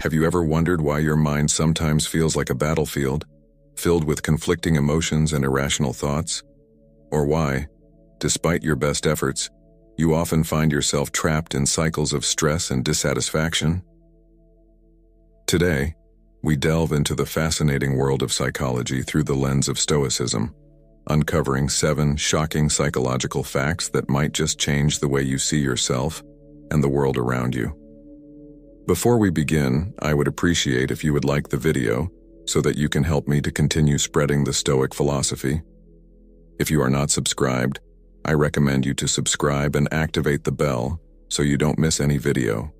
Have you ever wondered why your mind sometimes feels like a battlefield, filled with conflicting emotions and irrational thoughts? Or why, despite your best efforts, you often find yourself trapped in cycles of stress and dissatisfaction? Today, we delve into the fascinating world of psychology through the lens of Stoicism, uncovering 7 shocking psychological facts that might just change the way you see yourself and the world around you. Before we begin, I would appreciate if you would like the video so that you can help me to continue spreading the Stoic philosophy. If you are not subscribed, I recommend you to subscribe and activate the bell so you don't miss any video.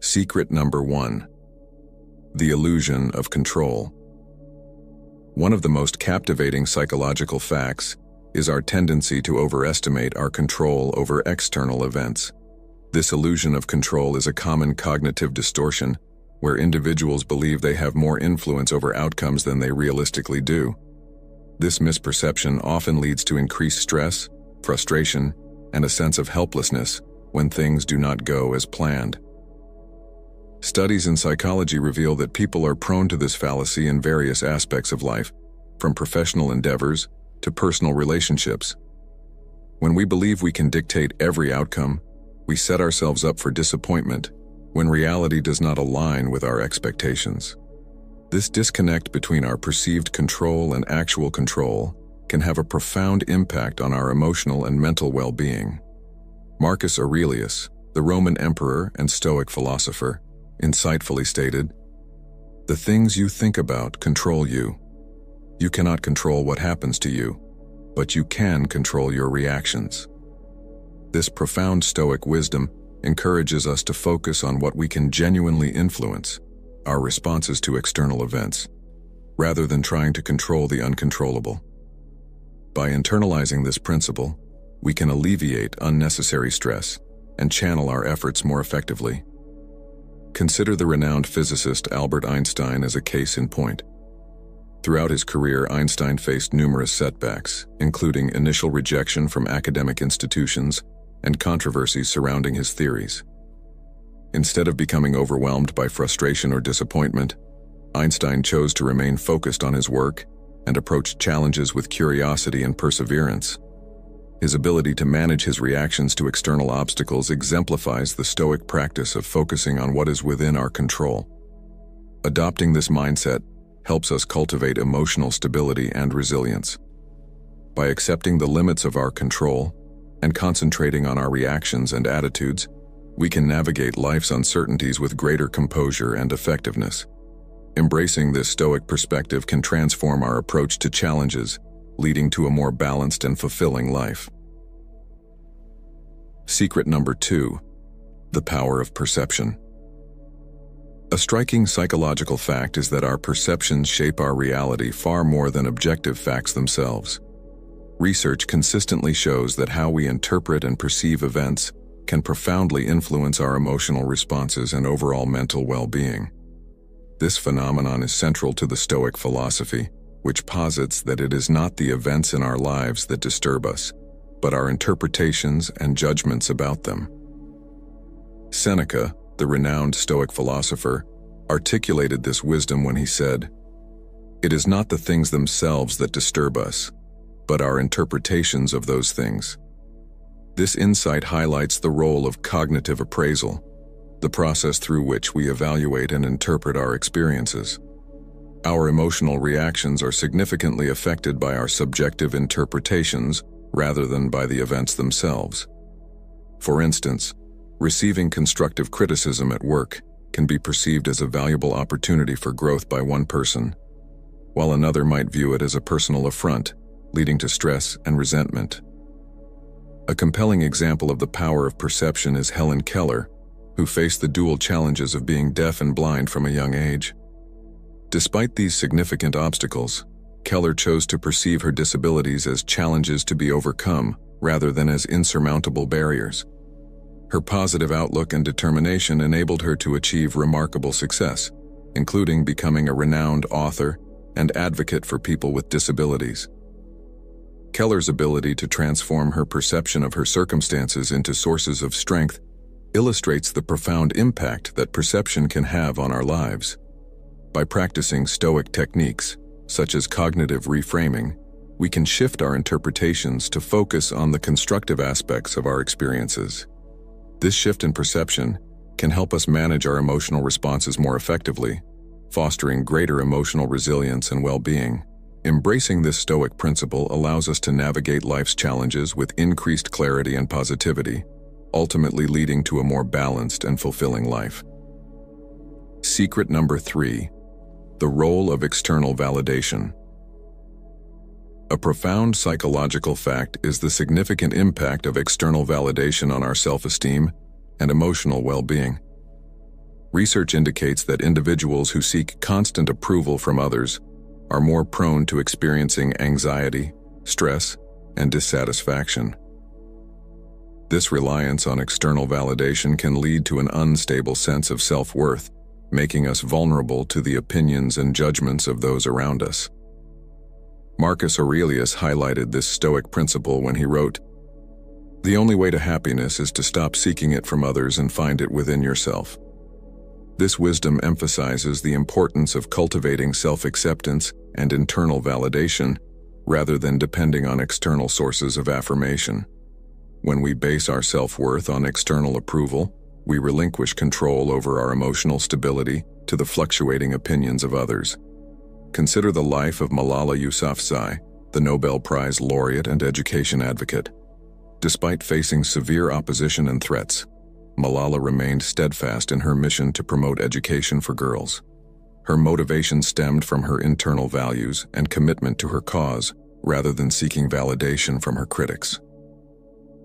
Secret number 1. The illusion of control. One of the most captivating psychological facts is our tendency to overestimate our control over external events. This illusion of control is a common cognitive distortion where individuals believe they have more influence over outcomes than they realistically do. This misperception often leads to increased stress, frustration, and a sense of helplessness when things do not go as planned. Studies in psychology reveal that people are prone to this fallacy in various aspects of life, from professional endeavors to personal relationships. When we believe we can dictate every outcome, we set ourselves up for disappointment when reality does not align with our expectations. This disconnect between our perceived control and actual control can have a profound impact on our emotional and mental well-being. Marcus Aurelius, the Roman emperor and Stoic philosopher, insightfully stated, "The things you think about control you. You cannot control what happens to you, but you can control your reactions." This profound Stoic wisdom encourages us to focus on what we can genuinely influence, our responses to external events, rather than trying to control the uncontrollable. By internalizing this principle, we can alleviate unnecessary stress and channel our efforts more effectively. Consider the renowned physicist Albert Einstein as a case in point. Throughout his career, Einstein faced numerous setbacks, including initial rejection from academic institutions and controversies surrounding his theories. Instead of becoming overwhelmed by frustration or disappointment, Einstein chose to remain focused on his work and approach challenges with curiosity and perseverance. His ability to manage his reactions to external obstacles exemplifies the Stoic practice of focusing on what is within our control. Adopting this mindset helps us cultivate emotional stability and resilience. By accepting the limits of our control and concentrating on our reactions and attitudes, we can navigate life's uncertainties with greater composure and effectiveness. Embracing this Stoic perspective can transform our approach to challenges, leading to a more balanced and fulfilling life. Secret number 2. The power of perception. A striking psychological fact is that our perceptions shape our reality far more than objective facts themselves. Research consistently shows that how we interpret and perceive events can profoundly influence our emotional responses and overall mental well-being. This phenomenon is central to the Stoic philosophy, which posits that it is not the events in our lives that disturb us, but our interpretations and judgments about them. Seneca, the renowned Stoic philosopher, articulated this wisdom when he said, "It is not the things themselves that disturb us, but our interpretations of those things." This insight highlights the role of cognitive appraisal, the process through which we evaluate and interpret our experiences. Our emotional reactions are significantly affected by our subjective interpretations rather than by the events themselves. For instance, receiving constructive criticism at work can be perceived as a valuable opportunity for growth by one person, while another might view it as a personal affront, leading to stress and resentment. A compelling example of the power of perception is Helen Keller, who faced the dual challenges of being deaf and blind from a young age. Despite these significant obstacles, Keller chose to perceive her disabilities as challenges to be overcome rather than as insurmountable barriers. Her positive outlook and determination enabled her to achieve remarkable success, including becoming a renowned author and advocate for people with disabilities. Keller's ability to transform her perception of her circumstances into sources of strength illustrates the profound impact that perception can have on our lives. By practicing Stoic techniques, such as cognitive reframing, we can shift our interpretations to focus on the constructive aspects of our experiences. This shift in perception can help us manage our emotional responses more effectively, fostering greater emotional resilience and well-being. Embracing this Stoic principle allows us to navigate life's challenges with increased clarity and positivity, ultimately leading to a more balanced and fulfilling life. Secret number 3: the role of external validation. A profound psychological fact is the significant impact of external validation on our self-esteem and emotional well-being. Research indicates that individuals who seek constant approval from others are more prone to experiencing anxiety, stress, and dissatisfaction. This reliance on external validation can lead to an unstable sense of self-worth, making us vulnerable to the opinions and judgments of those around us. Marcus Aurelius highlighted this Stoic principle when he wrote, "The only way to happiness is to stop seeking it from others and find it within yourself." This wisdom emphasizes the importance of cultivating self-acceptance and internal validation, rather than depending on external sources of affirmation. When we base our self-worth on external approval, we relinquish control over our emotional stability to the fluctuating opinions of others. Consider the life of Malala Yousafzai, the Nobel Prize laureate and education advocate. Despite facing severe opposition and threats, Malala remained steadfast in her mission to promote education for girls. Her motivation stemmed from her internal values and commitment to her cause, rather than seeking validation from her critics.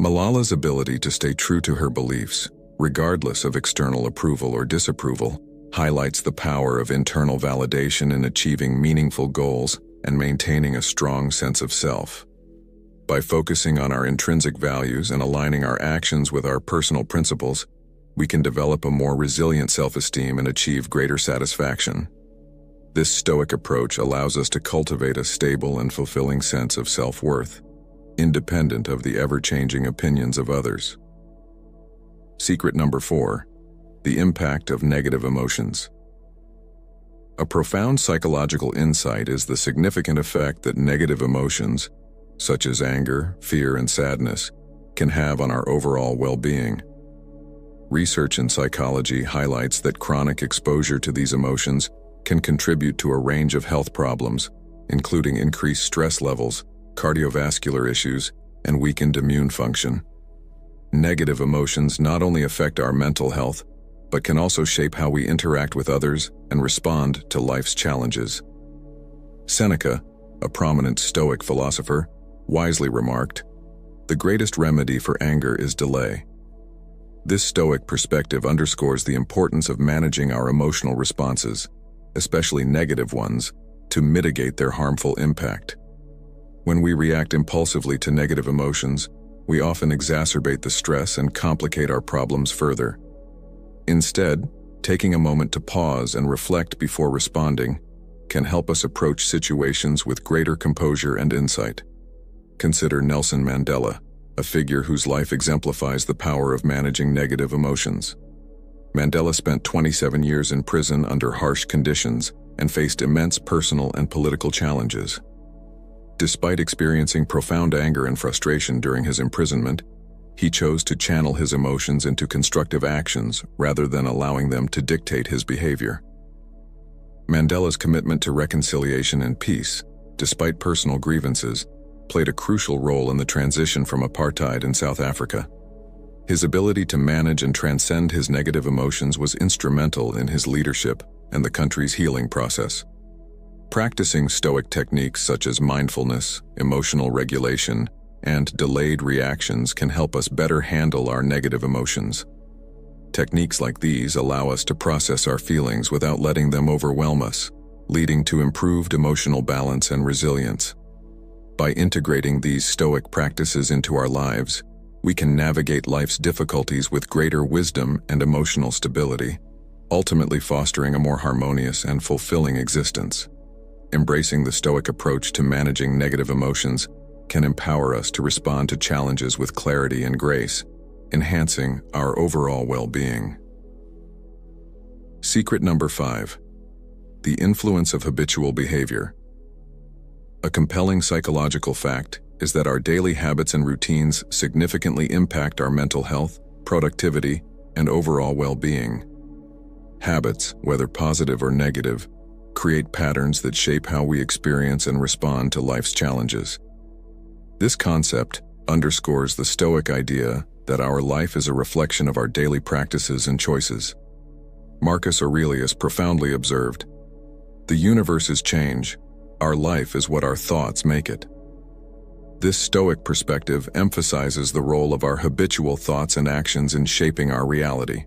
Malala's ability to stay true to her beliefs, regardless of external approval or disapproval, highlights the power of internal validation in achieving meaningful goals and maintaining a strong sense of self. By focusing on our intrinsic values and aligning our actions with our personal principles, we can develop a more resilient self-esteem and achieve greater satisfaction. This Stoic approach allows us to cultivate a stable and fulfilling sense of self-worth, independent of the ever-changing opinions of others. Secret number 4: the impact of negative emotions. A profound psychological insight is the significant effect that negative emotions, such as anger, fear, and sadness, can have on our overall well-being. Research in psychology highlights that chronic exposure to these emotions can contribute to a range of health problems, including increased stress levels, cardiovascular issues, and weakened immune function. Negative emotions not only affect our mental health, but can also shape how we interact with others and respond to life's challenges. Seneca, a prominent Stoic philosopher, wisely remarked, "The greatest remedy for anger is delay." This Stoic perspective underscores the importance of managing our emotional responses, especially negative ones, to mitigate their harmful impact. When we react impulsively to negative emotions, we often exacerbate the stress and complicate our problems further. Instead, taking a moment to pause and reflect before responding can help us approach situations with greater composure and insight. Consider Nelson Mandela, a figure whose life exemplifies the power of managing negative emotions. Mandela spent 27 years in prison under harsh conditions and faced immense personal and political challenges. Despite experiencing profound anger and frustration during his imprisonment, he chose to channel his emotions into constructive actions rather than allowing them to dictate his behavior. Mandela's commitment to reconciliation and peace, despite personal grievances, played a crucial role in the transition from apartheid in South Africa. His ability to manage and transcend his negative emotions was instrumental in his leadership and the country's healing process. Practicing Stoic techniques such as mindfulness, emotional regulation, and delayed reactions can help us better handle our negative emotions. Techniques like these allow us to process our feelings without letting them overwhelm us, leading to improved emotional balance and resilience. By integrating these Stoic practices into our lives, we can navigate life's difficulties with greater wisdom and emotional stability, ultimately fostering a more harmonious and fulfilling existence. Embracing the Stoic approach to managing negative emotions can empower us to respond to challenges with clarity and grace, enhancing our overall well-being. Secret number 5. The influence of habitual behavior. A compelling psychological fact is that our daily habits and routines significantly impact our mental health, productivity, and overall well-being. Habits, whether positive or negative, create patterns that shape how we experience and respond to life's challenges. This concept underscores the Stoic idea that our life is a reflection of our daily practices and choices. Marcus Aurelius profoundly observed, "The universe is change. Our life is what our thoughts make it." This Stoic perspective emphasizes the role of our habitual thoughts and actions in shaping our reality.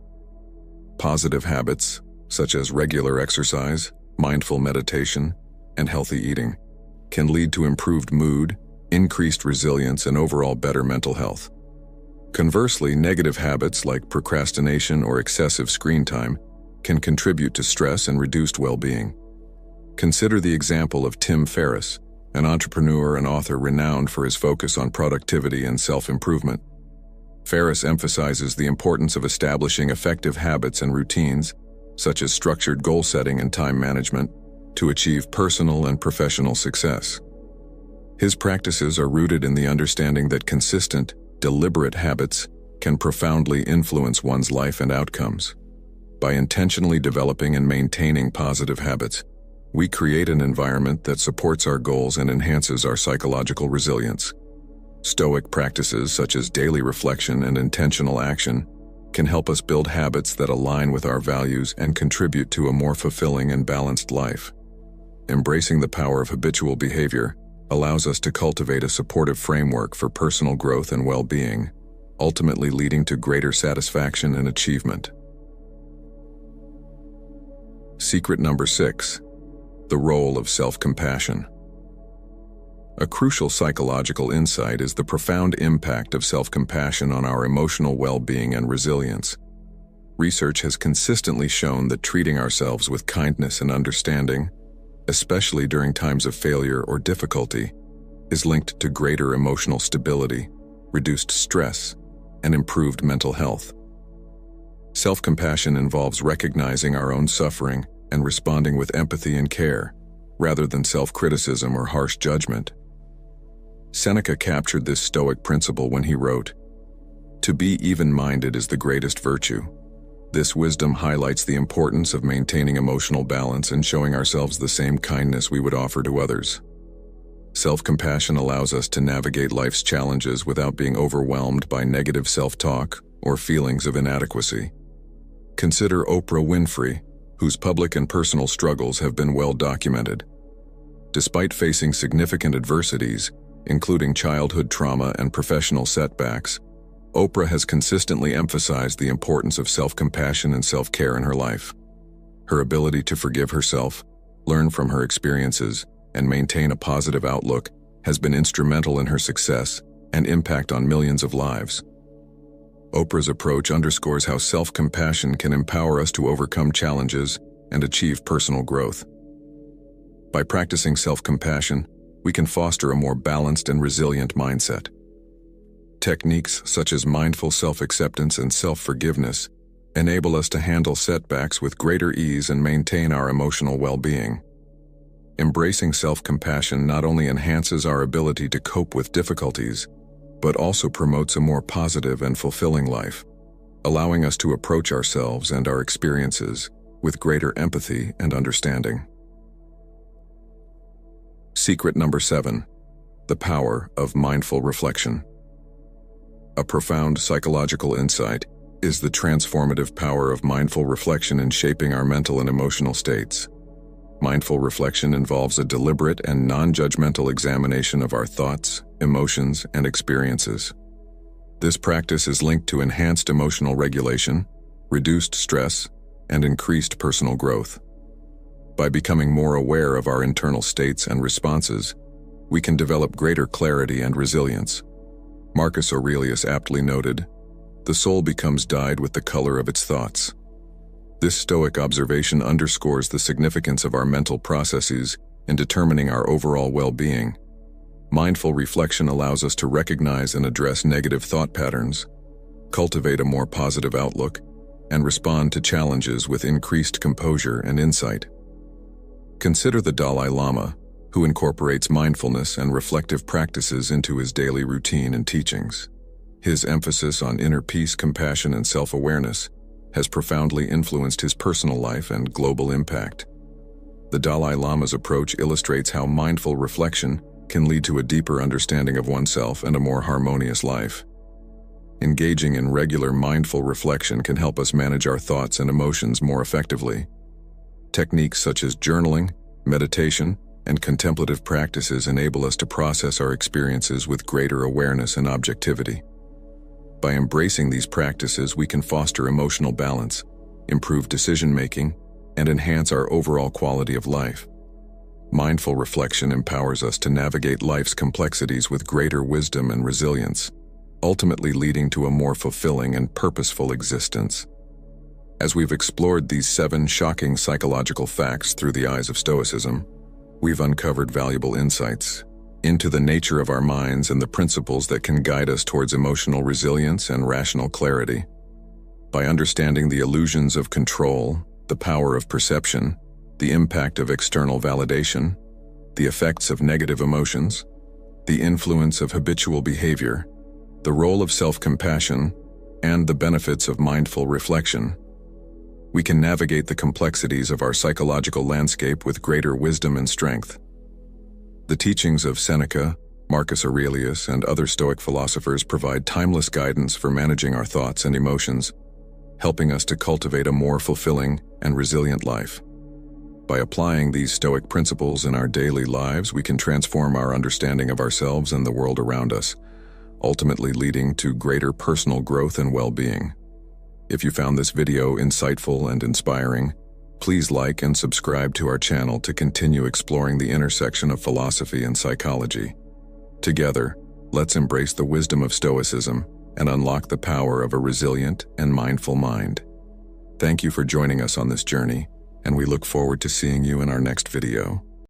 Positive habits, such as regular exercise, mindful meditation, and healthy eating, can lead to improved mood, increased resilience, and overall better mental health. Conversely, negative habits like procrastination or excessive screen time can contribute to stress and reduced well-being. Consider the example of Tim Ferriss, an entrepreneur and author renowned for his focus on productivity and self-improvement. Ferriss emphasizes the importance of establishing effective habits and routines, such as structured goal setting and time management, to achieve personal and professional success. His practices are rooted in the understanding that consistent, deliberate habits can profoundly influence one's life and outcomes. By intentionally developing and maintaining positive habits, we create an environment that supports our goals and enhances our psychological resilience. Stoic practices such as daily reflection and intentional action can help us build habits that align with our values and contribute to a more fulfilling and balanced life. Embracing the power of habitual behavior allows us to cultivate a supportive framework for personal growth and well-being, ultimately leading to greater satisfaction and achievement. Secret number 6. The role of self-compassion. A crucial psychological insight is the profound impact of self-compassion on our emotional well-being and resilience. Research has consistently shown that treating ourselves with kindness and understanding, especially during times of failure or difficulty, is linked to greater emotional stability, reduced stress, and improved mental health. Self-compassion involves recognizing our own suffering and responding with empathy and care, rather than self-criticism or harsh judgment. Seneca captured this Stoic principle when he wrote, "To be even-minded is the greatest virtue." This wisdom highlights the importance of maintaining emotional balance and showing ourselves the same kindness we would offer to others. Self-compassion allows us to navigate life's challenges without being overwhelmed by negative self-talk or feelings of inadequacy. Consider Oprah Winfrey, whose public and personal struggles have been well documented. Despite facing significant adversities, including childhood trauma and professional setbacks, Oprah has consistently emphasized the importance of self-compassion and self-care in her life. Her ability to forgive herself, learn from her experiences, and maintain a positive outlook has been instrumental in her success and impact on millions of lives. Oprah's approach underscores how self-compassion can empower us to overcome challenges and achieve personal growth. By practicing self-compassion, we can foster a more balanced and resilient mindset. Techniques such as mindful self-acceptance and self-forgiveness enable us to handle setbacks with greater ease and maintain our emotional well-being. Embracing self-compassion not only enhances our ability to cope with difficulties, but also promotes a more positive and fulfilling life, allowing us to approach ourselves and our experiences with greater empathy and understanding. Secret number 7. The power of mindful reflection. A profound psychological insight is the transformative power of mindful reflection in shaping our mental and emotional states. Mindful reflection involves a deliberate and non-judgmental examination of our thoughts, emotions, and experiences. This practice is linked to enhanced emotional regulation, reduced stress, and increased personal growth. By becoming more aware of our internal states and responses, we can develop greater clarity and resilience. Marcus Aurelius aptly noted, "The soul becomes dyed with the color of its thoughts." This Stoic observation underscores the significance of our mental processes in determining our overall well-being. Mindful reflection allows us to recognize and address negative thought patterns, cultivate a more positive outlook, and respond to challenges with increased composure and insight. Consider the Dalai Lama, who incorporates mindfulness and reflective practices into his daily routine and teachings. His emphasis on inner peace, compassion, and self-awareness has profoundly influenced his personal life and global impact. The Dalai Lama's approach illustrates how mindful reflection can lead to a deeper understanding of oneself and a more harmonious life. Engaging in regular mindful reflection can help us manage our thoughts and emotions more effectively. Techniques such as journaling, meditation, and contemplative practices enable us to process our experiences with greater awareness and objectivity. By embracing these practices, we can foster emotional balance, improve decision-making, and enhance our overall quality of life. Mindful reflection empowers us to navigate life's complexities with greater wisdom and resilience, ultimately leading to a more fulfilling and purposeful existence. As we've explored these 7 shocking psychological facts through the eyes of Stoicism, we've uncovered valuable insights into the nature of our minds and the principles that can guide us towards emotional resilience and rational clarity. By understanding the illusions of control, the power of perception, the impact of external validation, the effects of negative emotions, the influence of habitual behavior, the role of self-compassion, and the benefits of mindful reflection, we can navigate the complexities of our psychological landscape with greater wisdom and strength. The teachings of Seneca, Marcus Aurelius, and other Stoic philosophers provide timeless guidance for managing our thoughts and emotions, helping us to cultivate a more fulfilling and resilient life. By applying these Stoic principles in our daily lives, we can transform our understanding of ourselves and the world around us, ultimately leading to greater personal growth and well-being. If you found this video insightful and inspiring, please like and subscribe to our channel to continue exploring the intersection of philosophy and psychology. Together, let's embrace the wisdom of Stoicism and unlock the power of a resilient and mindful mind. Thank you for joining us on this journey, and we look forward to seeing you in our next video.